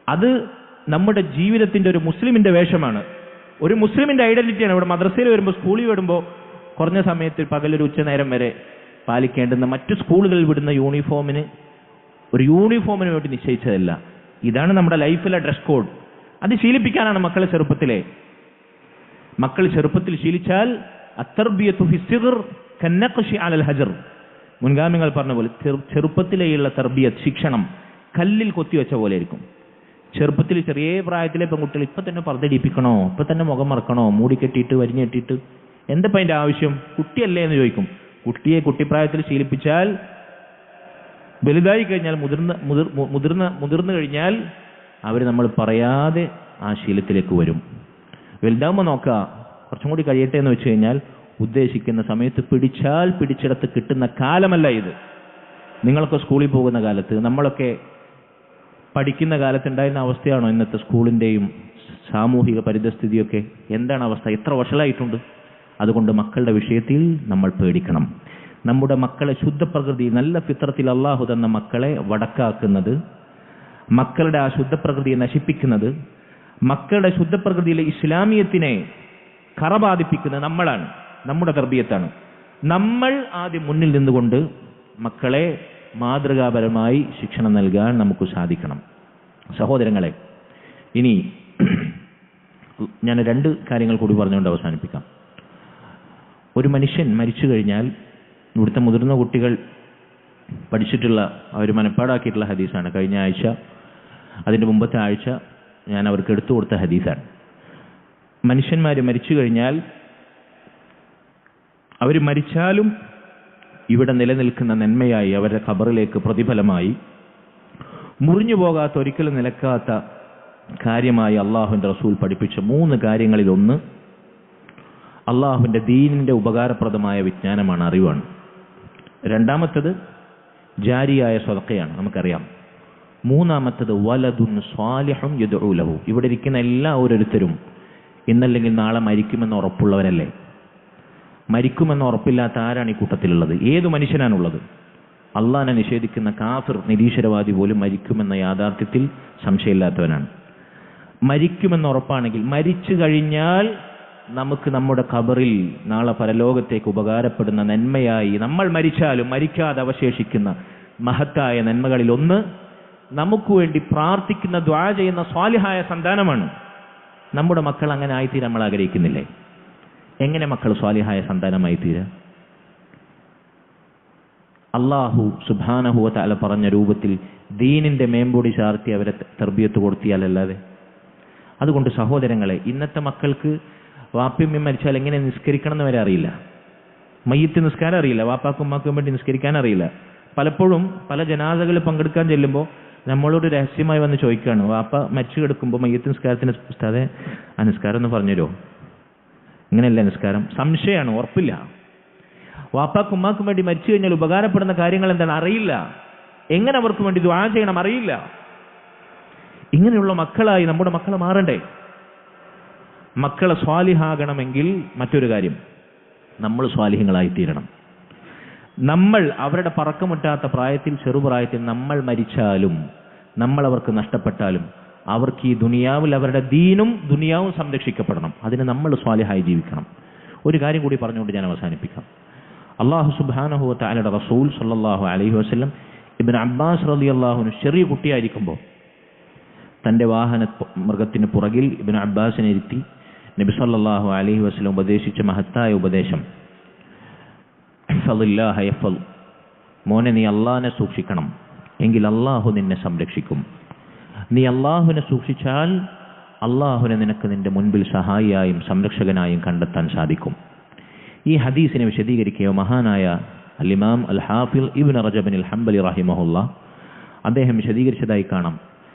Speaker 1: അത് നമ്മുടെ ജീവിതത്തിന്റെ ഒരു മുസ്ലിമിന്റെ വേഷമാണ്, ഒരു മുസ്ലിമിന്റെ ഐഡന്റിറ്റിയാണ്. ഇവിടെ മദ്രസയിൽ വരുമ്പോൾ, സ്കൂളിൽ വരുമ്പോൾ കുറഞ്ഞ സമയത്ത് പകലൊരു ഉച്ചനേരം വരെ പാലിക്കേണ്ടുന്ന മറ്റു സ്കൂളുകളിൽ വിടുന്ന യൂണിഫോമിന് ഒരു യൂണിഫോമിന് വേണ്ടി നിശ്ചയിച്ചതല്ല. ഇതാണ് നമ്മുടെ ലൈഫിലെ ഡ്രസ് കോഡ്. അത് ശീലിപ്പിക്കാനാണ് മക്കളെ ചെറുപ്പത്തിലെ. മക്കൾ ചെറുപ്പത്തിൽ ശീലിച്ചാൽ അത്തർബിയത്തു ഫിസ്സിഗ്ർ കന്നഖ്ശി അലൽ ഹജർ, മുൻഗാമികൾ പറഞ്ഞ പോലെ ചെറുപ്പത്തിലെയുള്ള തർബിയത്ത്, ശിക്ഷണം കല്ലിൽ കൊത്തിവെച്ച പോലെ ആയിരിക്കും. ചെറുപ്പത്തിൽ ചെറിയ പ്രായത്തിലെ പെൺകുട്ടികൾ ഇപ്പൊ തന്നെ പർദ്ദടിപ്പിക്കണോ, ഇപ്പൊ തന്നെ മുഖം മറക്കണോ, മൂടി കെട്ടിയിട്ട് വരിഞ്ഞെട്ടിയിട്ട് എന്തപ്പോ അതിന്റെ ആവശ്യം? കുട്ടിയല്ലേ എന്ന് ചോദിക്കും. കുട്ടിയെ കുട്ടിപ്രായത്തിൽ ശീലിപ്പിച്ചാൽ വലുതായി കഴിഞ്ഞാൽ മുതിർന്നു കഴിഞ്ഞാൽ അവർ നമ്മൾ പറയാതെ ആ ശീലത്തിലേക്ക് വരും. വലുതാവുമ്പോൾ നോക്കുക, കുറച്ചും കൂടി കഴിയട്ടെ എന്ന് വെച്ച് കഴിഞ്ഞാൽ ഉദ്ദേശിക്കുന്ന സമയത്ത് പിടിച്ചാൽ പിടിച്ചിടത്ത് കിട്ടുന്ന കാലമല്ല ഇത്. നിങ്ങളൊക്കെ സ്കൂളിൽ പോകുന്ന കാലത്ത്, നമ്മളൊക്കെ പഠിക്കുന്ന കാലത്ത് ഉണ്ടായിരുന്ന അവസ്ഥയാണോ ഇന്നത്തെ സ്കൂളിൻ്റെയും സാമൂഹിക പരിതസ്ഥിതിയൊക്കെ? എന്താണ് അവസ്ഥ? എത്ര വഷളായിട്ടുണ്ട്. അതുകൊണ്ട് മക്കളുടെ വിഷയത്തിൽ നമ്മൾ പേടിക്കണം. നമ്മുടെ മക്കളെ ശുദ്ധപ്രകൃതി, നല്ല ഫിത്രത്തിൽ അള്ളാഹു തന്ന മക്കളെ വടക്കാക്കുന്നത്, മക്കളുടെ ആ ശുദ്ധപ്രകൃതിയെ നശിപ്പിക്കുന്നത്, മക്കളുടെ ശുദ്ധപ്രകൃതിയിലെ ഇസ്ലാമിയത്തിനെ കറബാധിപ്പിക്കുന്നത് നമ്മളാണ്, നമ്മുടെ തർബിയത്താണ്. നമ്മൾ ആദ്യം മുന്നിൽ നിന്നുകൊണ്ട് മക്കളെ മാതൃകാപരമായി ശിക്ഷണം നൽകാൻ നമുക്ക് സാധിക്കണം. സഹോദരങ്ങളെ, ഇനി ഞാൻ 2 കാര്യങ്ങൾ കൂടി പറഞ്ഞുകൊണ്ട് അവസാനിപ്പിക്കാം. ഒരു മനുഷ്യൻ മരിച്ചു കഴിഞ്ഞാൽ, ഇവിടുത്തെ മുതിർന്ന കുട്ടികൾ പഠിച്ചിട്ടുള്ള, അവർ മനപ്പാടാക്കിയിട്ടുള്ള ഹദീസാണ്. കഴിഞ്ഞ ആഴ്ച, അതിൻ്റെ മുമ്പത്തെ ആഴ്ച ഞാൻ അവർക്ക് എടുത്തു കൊടുത്ത ഹദീസാണ്. മനുഷ്യന്മാർ മരിച്ചു കഴിഞ്ഞാൽ, അവർ മരിച്ചാലും ഇവിടെ നിലനിൽക്കുന്ന നന്മയായി അവരുടെ ഖബറിലേക്ക് പ്രതിഫലമായി മുറിഞ്ഞു പോകാത്ത, ഒരിക്കലും നിലക്കാത്ത കാര്യമായി അള്ളാഹുവിൻ്റെ റസൂൽ പഠിപ്പിച്ച 3 കാര്യങ്ങളിലൊന്ന് അള്ളാഹുവിൻ്റെ ദീനിൻ്റെ ഉപകാരപ്രദമായ വിജ്ഞാനമാണ്, അറിവാണ്. രണ്ടാമത്തത് ജാരിയായ സ്വതക്കയാണ്, നമുക്കറിയാം. മൂന്നാമത്തത് വലദുൻ സ്വാലിഹുൻ യദ്ഉ ലഹു. ഇവിടെ ഇരിക്കുന്ന എല്ലാ ഓരോരുത്തരും ഇന്നല്ലെങ്കിൽ നാളെ മരിക്കുമെന്ന് ഉറപ്പുള്ളവരല്ലേ? മരിക്കുമെന്ന് ഉറപ്പില്ലാത്ത ആരാണ് ഈ കൂട്ടത്തിലുള്ളത്? ഏതു മനുഷ്യനാണുള്ളത്? അള്ളാഹനെ നിഷേധിക്കുന്ന കാഫിർ, നിരീശ്വരവാദി പോലും മരിക്കുമെന്ന യാഥാർത്ഥ്യത്തിൽ സംശയമില്ലാത്തവനാണ്. മരിക്കുമെന്ന് ഉറപ്പാണെങ്കിൽ, മരിച്ചു കഴിഞ്ഞാൽ നമുക്ക് നമ്മുടെ ഖബറിൽ നാളെ പരലോകത്തേക്ക് ഉപകാരപ്പെടുന്ന നന്മയായി, നമ്മൾ മരിച്ചാലും മരിക്കാതെ അവശേഷിക്കുന്ന മഹത്തായ നന്മകളിലൊന്ന് നമുക്ക് വേണ്ടി പ്രാർത്ഥിക്കുന്ന, ദുആ ചെയ്യുന്ന സ്വാലിഹായ സന്താനമാണ്. നമ്മുടെ മക്കൾ അങ്ങനെ ആയിത്തീരാൻ നമ്മൾ ആഗ്രഹിക്കുന്നില്ലേ? എങ്ങനെ മക്കൾ സ്വാലിഹായ സന്താനമായി തീരാ? അള്ളാഹു സുബ്ഹാനഹു വ തആല പറഞ്ഞ രൂപത്തിൽ ദീനിന്റെ മേമ്പൊടി ചാർത്തി അവരെ തർബിയത്ത് കൊടുത്തിയാലല്ലാതെ. അതുകൊണ്ട് സഹോദരങ്ങളെ, ഇന്നത്തെ മക്കൾക്ക് വാപ്പിയമ്മ മരിച്ചാൽ എങ്ങനെ നിസ്കരിക്കണം എന്ന് വരെ അറിയില്ല. മയ്യത്ത് നിസ്കാരം അറിയില്ല, വാപ്പാക്കും ഉമ്മാക്കും വേണ്ടി നിസ്കരിക്കാൻ അറിയില്ല. പലപ്പോഴും പല ജനാസകളിൽ പങ്കെടുക്കാൻ ചെല്ലുമ്പോൾ നമ്മളോട് രഹസ്യമായി വന്ന് ചോദിക്കുകയാണ്, വാപ്പ മരിച്ചു കിടക്കുമ്പോൾ മയ്യത്ത് നിസ്കാരത്തിന് ഉസ്താദെ ആ നിസ്കാരം ഒന്ന് പറഞ്ഞുതരുമോ? ഇങ്ങനെയല്ല നിസ്കാരം. സംശയമാണ്, ഉറപ്പില്ല. വാപ്പാക്കും ഉമ്മാക്കും വേണ്ടി മരിച്ചു കഴിഞ്ഞാൽ ഉപകാരപ്പെടുന്ന കാര്യങ്ങൾ എന്താണ് അറിയില്ല, എങ്ങനെ അവർക്ക് വേണ്ടി ദുആ ചെയ്യണം അറിയില്ല. ഇങ്ങനെയുള്ള മക്കളായി നമ്മുടെ മക്കളെ മാറണ്ടേ? മക്കളെ സ്വാലിഹാകണമെങ്കിൽ മറ്റൊരു കാര്യം, നമ്മൾ സ്വാലിഹ്യങ്ങളായി തീരണം. നമ്മൾ അവരുടെ പറക്കമുറ്റാത്ത പ്രായത്തിൽ, ചെറുപ്രായത്തിൽ നമ്മൾ മരിച്ചാലും, നമ്മൾ അവർക്ക് നഷ്ടപ്പെട്ടാലും, അവർക്ക് ഈ ദുനിയാവിൽ അവരുടെ ദീനും ദുനിയാവും സംരക്ഷിക്കപ്പെടണം. അതിന് നമ്മൾ സ്വാലിഹായി ജീവിക്കണം. ഒരു കാര്യം കൂടി പറഞ്ഞുകൊണ്ട് ഞാൻ അവസാനിപ്പിക്കാം. അല്ലാഹു സുബ്ഹാനഹു വ തആലയുടെ റസൂൽ സല്ലല്ലാഹു അലൈഹി വസല്ലം ഇബ്നു അബ്ബാസ് റളിയല്ലാഹു അൻഹു ചെറിയ കുട്ടിയായിരിക്കുമ്പോൾ തൻ്റെ വാഹന മൃഗത്തിന് പുറകിൽ ഇബ്നു അബ്ബാസിനെ ഇരുത്തി നബി സല്ലല്ലാഹു അലൈഹി വസല്ലം ഉപദേശിച്ച മഹത്തായ ഉപദേശം, ഇഹ്ഫളില്ലാഹ യഹ്ഫൾ, മോനെ നീ അള്ളാഹിനെ സൂക്ഷിക്കണം, എങ്കിൽ അള്ളാഹു നിന്നെ സംരക്ഷിക്കും. നീ അള്ളാഹുവിനെ സൂക്ഷിച്ചാൽ അള്ളാഹുവിനെ നിനക്ക് നിന്റെ മുൻപിൽ സഹായിയായും സംരക്ഷകനായും കണ്ടെത്താൻ സാധിക്കും. ഈ ഹദീസിനെ വിശദീകരിക്കുക മഹാനായ അൽ ഇമാം അൽ ഹാഫിൾ ഇബ്നു റജബ് അൽ ഹംബലി റഹിമഹുല്ലാഹ് അദ്ദേഹം വിശദീകരിച്ചതായി കാണാം.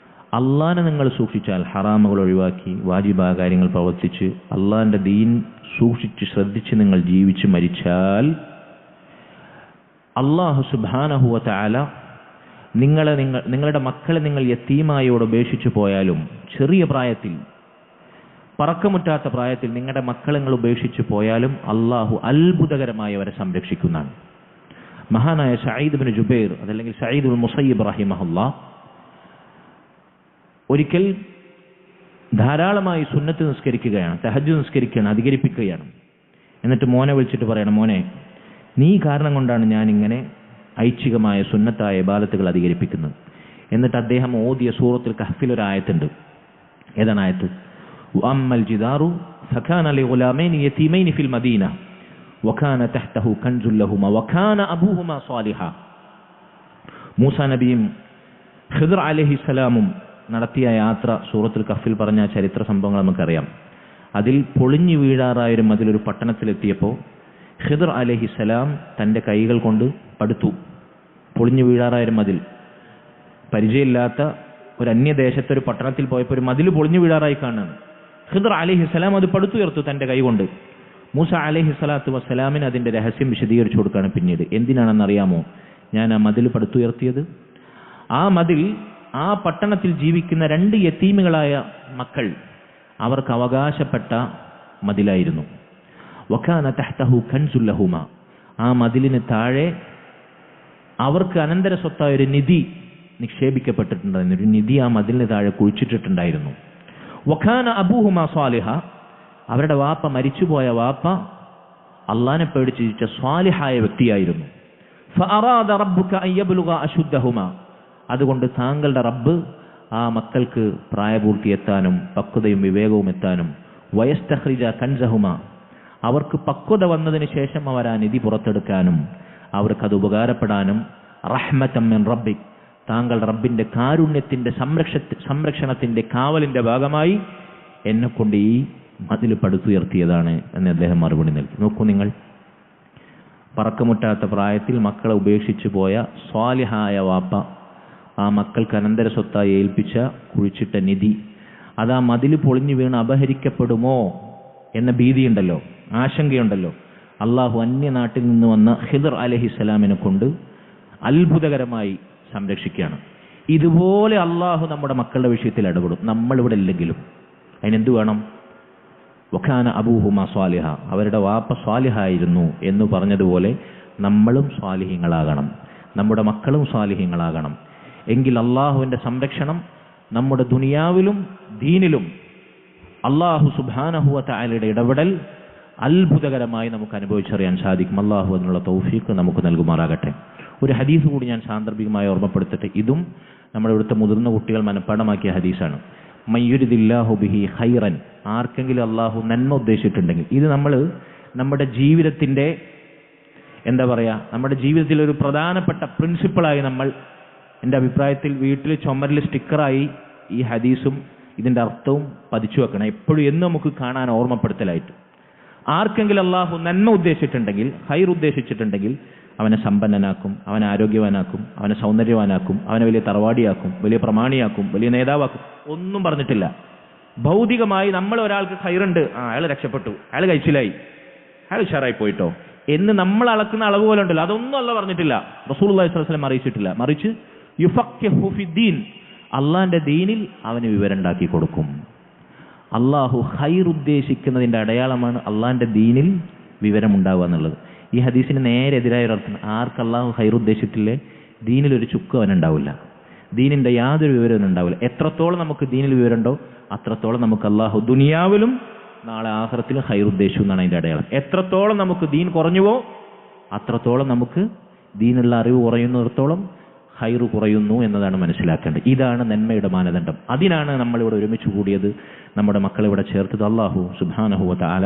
Speaker 1: അള്ളാഹിനെ നിങ്ങൾ സൂക്ഷിച്ചാൽ, ഹറാമുകൾ ഒഴിവാക്കി വാജിബായ കാര്യങ്ങൾ പ്രവർത്തിച്ച് അള്ളാഹിൻ്റെ ദീൻ സൂക്ഷിച്ച് ശ്രദ്ധിച്ച് നിങ്ങൾ ജീവിച്ച് മരിച്ചാൽ അള്ളാഹു സുബ്ഹാനഹു വ തആല നിങ്ങളുടെ മക്കളെ നിങ്ങൾ യതീമായോട് ഉപേക്ഷിച്ചു പോയാലും, ചെറിയ പ്രായത്തിൽ, പറക്കമുറ്റാത്ത പ്രായത്തിൽ നിങ്ങളുടെ മക്കളെ നിങ്ങൾ ഉപേക്ഷിച്ചു പോയാലും അള്ളാഹു അത്ഭുതകരമായി അവരെ സംരക്ഷിക്കുന്നതാണ്. മഹാനായ സഈദ് ഇബ്നു ജുബൈർ അതല്ലെങ്കിൽ സഈദ് ഇബ്നു മുസയ്യിബ് റഹിമഹുല്ലാഹ് ഒരിക്കൽ ധാരാളമായി സുന്നത്ത് നിസ്കരിക്കുകയാണ്, തഹജ്ജുദ് നിസ്കരിക്കുകയാണ്, അധികരിപ്പിക്കുകയാണ്. എന്നിട്ട് മോനെ വിളിച്ചിട്ട് പറയണം, മോനെ നീ കാരണം കൊണ്ടാണ് ഞാനിങ്ങനെ ഐച്ഛികമായ സുന്നത്തായ ഇബാദത്തുകൾ അധികരിപ്പിക്കുന്നത്. എന്നിട്ട് അദ്ദേഹം ഓതിയ സൂറത്തുൽ കഹ്ഫിലൊരായത്തുണ്ട്. ഏതാണ് ആയത്ത്? വഅമ്മൽ ജിദാറു ഫകാന ലിഗുലാമൈനി യതീമൈനി ഫിൽ മദീന വകാന തഹ്തഹു കൻസുൽ ലഹുമാ വകാന അബൂഹുമാ സ്വാലിഹാ. മൂസാ നബിയും ഖിദ്ർ അലൈഹിസ്സലാമും നടത്തിയ യാത്ര സൂറത്തുൽ കഹ്ഫിൽ പറഞ്ഞ ചരിത്ര സംഭവങ്ങൾ നമുക്കറിയാം. അതിൽ പൊളിഞ്ഞു വീഴാറായൊരു മതിലൊരു പട്ടണത്തിലെത്തിയപ്പോൾ ഖിദ്ർ അലൈഹിസ്സലാം തൻ്റെ കൈകൾ കൊണ്ട് പടുത്തു. പൊളിഞ്ഞു വീഴാറായൊരു മതിൽ, പരിചയമില്ലാത്ത ഒരു അന്യദേശത്തൊരു പട്ടണത്തിൽ പോയപ്പോൾ ഒരു മതിൽ പൊളിഞ്ഞു വീഴാറായി കാണുകയാണ്. ഖിദ്ർ അലൈഹിസ്സലാം അത് പടുത്തുയർത്തു തൻ്റെ കൈ കൊണ്ട്. മൂസ അലൈഹിസ്സലാത്തു വസ്സലാമിന് അതിൻ്റെ രഹസ്യം വിശദീകരിച്ചു കൊടുക്കുകയാണ് പിന്നീട്. എന്തിനാണെന്നറിയാമോ ഞാൻ ആ മതിൽ പടുത്തുയർത്തിയത്? ആ മതിൽ ആ പട്ടണത്തിൽ ജീവിക്കുന്ന 2 യതീമുകളായ മക്കൾ അവർക്ക് അവകാശപ്പെട്ട മതിലായിരുന്നു. വകാന തഹ്തഹു കൻസുൽ ലഹുമാ, ആ മതിലിന് താഴെ അവർക്ക് അനന്തര സ്വത്തായ ഒരു നിധി നിക്ഷേപിക്കപ്പെട്ടിട്ടുണ്ടായിരുന്നു. ഒരു നിധി ആ മതിലിന് താഴെ കുഴിച്ചിട്ടിട്ടുണ്ടായിരുന്നു. വകാന അബൂഹുമാ സ്വാലിഹ, അവരുടെ വാപ്പ, മരിച്ചുപോയ വാപ്പ അള്ളാഹിനെ പേടിച്ച് ജീവിച്ച സ്വാലിഹായ വ്യക്തിയായിരുന്നു. ഫഅറാദ റബ്ബുക അൻ യബ്ലുഗ അശുദ്ധഹുമാ, അതുകൊണ്ട് താങ്കളുടെ റബ്ബ് ആ മക്കൾക്ക് പ്രായപൂർത്തിയെത്താനും പക്വതയും വിവേകവും എത്താനും, വയസ്തഖ്രിജ കൻസഹുമാ, അവർക്ക് പക്വത വന്നതിന് ശേഷം അവർ ആ നിധി പുറത്തെടുക്കാനും അവർക്കത് ഉപകാരപ്പെടാനും, റഹ്മതൻ മിൻ റബ്ബിക്, താങ്കളുടെ റബ്ബിന്റെ കാരുണ്യത്തിന്റെ സംരക്ഷണത്തിന്റെ കാവലിന്റെ ഭാഗമായി എന്നെക്കൊണ്ട് ഈ മതിൽ പടുത്തുയർത്തിയതാണ് എന്ന് അദ്ദേഹം മറുപടി നൽകി. നോക്കൂ നിങ്ങൾ, പറക്കമുറ്റാത്ത പ്രായത്തിൽ മക്കളെ ഉപേക്ഷിച്ചു പോയ സ്വാലിഹായ വാപ്പ ആ മക്കൾക്ക് അനന്തര സ്വത്തായി ഏൽപ്പിച്ച കുഴിച്ചിട്ട നിധി, അത് ആ മതിൽ പൊളിഞ്ഞു വീണ് അപഹരിക്കപ്പെടുമോ എന്ന ഭീതിയുണ്ടല്ലോ, ആശങ്കയുണ്ടല്ലോ. അള്ളാഹു അന്യനാട്ടിൽ നിന്ന് വന്ന ഖിദ്ർ അലൈഹിസ്സലാമിനെ കൊണ്ട് അത്ഭുതകരമായി സംരക്ഷിക്കുകയാണ്. ഇതുപോലെ അള്ളാഹു നമ്മുടെ മക്കളുടെ വിഷയത്തിൽ ഇടപെടും, നമ്മളിവിടെ ഇല്ലെങ്കിലും. അതിനെന്ത് വേണം? വകാന അബൂഹുമാ സ്വാലിഹ, അവരുടെ വാപ്പ സ്വാലിഹായിരുന്നു എന്ന് പറഞ്ഞതുപോലെ നമ്മളും സ്വാലിഹീങ്ങളാകണം, നമ്മുടെ മക്കളും സ്വാലിഹീങ്ങളാകണം. എങ്കിൽ അള്ളാഹുവിൻ്റെ സംരക്ഷണം നമ്മുടെ ദുനിയാവിലും ദീനിലും അള്ളാഹു സുബ്ഹാനഹു വ തആലയുടെ ഇടപെടൽ അത്ഭുതകരമായി നമുക്ക് അനുഭവിച്ചറിയാൻ സാധിക്കും. അള്ളാഹു അതിനുള്ള തൗഫീഖ് നമുക്ക് നൽകുമാറാകട്ടെ. ഒരു ഹദീസ് കൂടി ഞാൻ സാന്ദർഭികമായി ഓർമ്മപ്പെടുത്തട്ടെ. ഇതും നമ്മുടെ ഇവിടുത്തെ മുതിർന്ന കുട്ടികൾ മനഃപ്പാഠമാക്കിയ ഹദീസാണ്. മയ്യുരിദില്ലാഹു ബിഹി ഖൈറൻ, ആർക്കെങ്കിലും അള്ളാഹു നന്മ ഉദ്ദേശിച്ചിട്ടുണ്ടെങ്കിൽ, ഇത് നമ്മൾ നമ്മുടെ ജീവിതത്തിൻ്റെ നമ്മുടെ ജീവിതത്തിൽ ഒരു പ്രധാനപ്പെട്ട പ്രിൻസിപ്പിളായി നമ്മൾ, എൻ്റെ അഭിപ്രായത്തിൽ വീട്ടിൽ ചുമരിൽ സ്റ്റിക്കറായി ഈ ഹദീസും ഇതിൻ്റെ അർത്ഥവും പതിച്ചു വെക്കണം, എപ്പോഴും എന്ന് നമുക്ക് കാണാൻ ഓർമ്മപ്പെടുത്തലായിട്ട്. ആർക്കെങ്കിലും അള്ളാഹു നന്മ ഉദ്ദേശിച്ചിട്ടുണ്ടെങ്കിൽ, ഖൈർ ഉദ്ദേശിച്ചിട്ടുണ്ടെങ്കിൽ അവനെ സമ്പന്നനാക്കും, അവനെ ആരോഗ്യവാനാക്കും, അവനെ സൗന്ദര്യവാനാക്കും, അവനെ വലിയ തറവാടിയാക്കും, വലിയ പ്രമാണിയാക്കും, വലിയ നേതാവാക്കും, ഒന്നും പറഞ്ഞിട്ടില്ല. ഭൗതികമായി നമ്മൾ ഒരാൾക്ക് ഖൈറുണ്ട്, അയാൾ രക്ഷപ്പെട്ടു, അയാൾ കഴിച്ചിലായി, അയാൾ ഉഷാറായി പോയിട്ടോ എന്ന് നമ്മൾ അളക്കുന്ന അളവ് പോലെ ഉണ്ടല്ലോ, അതൊന്നും അല്ല പറഞ്ഞിട്ടില്ല, റസൂലുള്ളാഹി സ്വല്ലല്ലാഹു അലൈഹി വസല്ലം അറിയിച്ചിട്ടില്ല. മറിച്ച് യുഫഖിഹു ഫിദ്ദീൻ, അള്ളാന്റെ ദീനിൽ അവന് വിവരം ഉണ്ടാക്കി കൊടുക്കും. അള്ളാഹു ഖൈർ ഉദ്ദേശിക്കുന്നതിന്റെ അടയാളമാണ് അള്ളാന്റെ ദീനിൽ വിവരമുണ്ടാവുക എന്നുള്ളത്. ഈ ഹദീസിന് നേരെ എതിരായ ഒരർത്ഥം, ആർക്ക് അള്ളാഹു ഖൈർ ഉദ്ദേശിച്ചിട്ടില്ലേ ദീനിലൊരു ചുക്ക് അവനുണ്ടാവില്ല, ദീനിന്റെ യാതൊരു വിവരവും ഉണ്ടാവില്ല. എത്രത്തോളം നമുക്ക് ദീനിൽ വിവരമുണ്ടോ അത്രത്തോളം നമുക്ക് അള്ളാഹു ദുനിയാവിലും നാളെ ആഖിറത്തിലും ഖൈർ ഉദ്ദേശിച്ചു എന്നാണ് അതിന്റെ അടയാളം. എത്രത്തോളം നമുക്ക് ദീൻ കുറഞ്ഞുവോ അത്രത്തോളം നമുക്ക് ദീനുള്ള അറിവ് കുറയുന്നിടത്തോളം ഖൈർ കുറയുന്നു എന്നതാണ് മനസ്സിലാക്കേണ്ടത്. ഇതാണ് നന്മയുടെ മാനദണ്ഡം. അതിനാണ് നമ്മളിവിടെ ഒരുമിച്ച് കൂടിയത്, നമ്മുടെ മക്കളെ ഇവിടെ ചേർത്തത്. അല്ലാഹു സുബ്ഹാനഹു വ തആല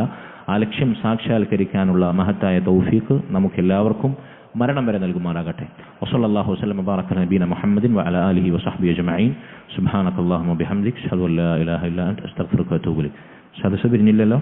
Speaker 1: ആ ലക്ഷ്യം സാക്ഷാത്കരിക്കാനുള്ള മഹത്തായ തൗഫീഖ് നമുക്കെല്ലാവർക്കും മരണം വരെ നൽകുമാറാകട്ടെ. വസല്ലല്ലാഹു വസല്ലം വബാറക അലാ നബീന മുഹമ്മദിൻ വഅലാ ആലിഹി വസഹ്ബിഹി അജ്മഈൻ. സുബ്ഹാനകല്ലാഹുമ്മ വബിഹംദിക അഷ്ഹദു അൻ ലാ ഇലാഹ ഇല്ലാ അൻത അസ്തഗ്ഫിറുക വഅതൂബു ഇലൈക്. സദസ്സ് പിരിഞ്ഞില്ലല്ലോ.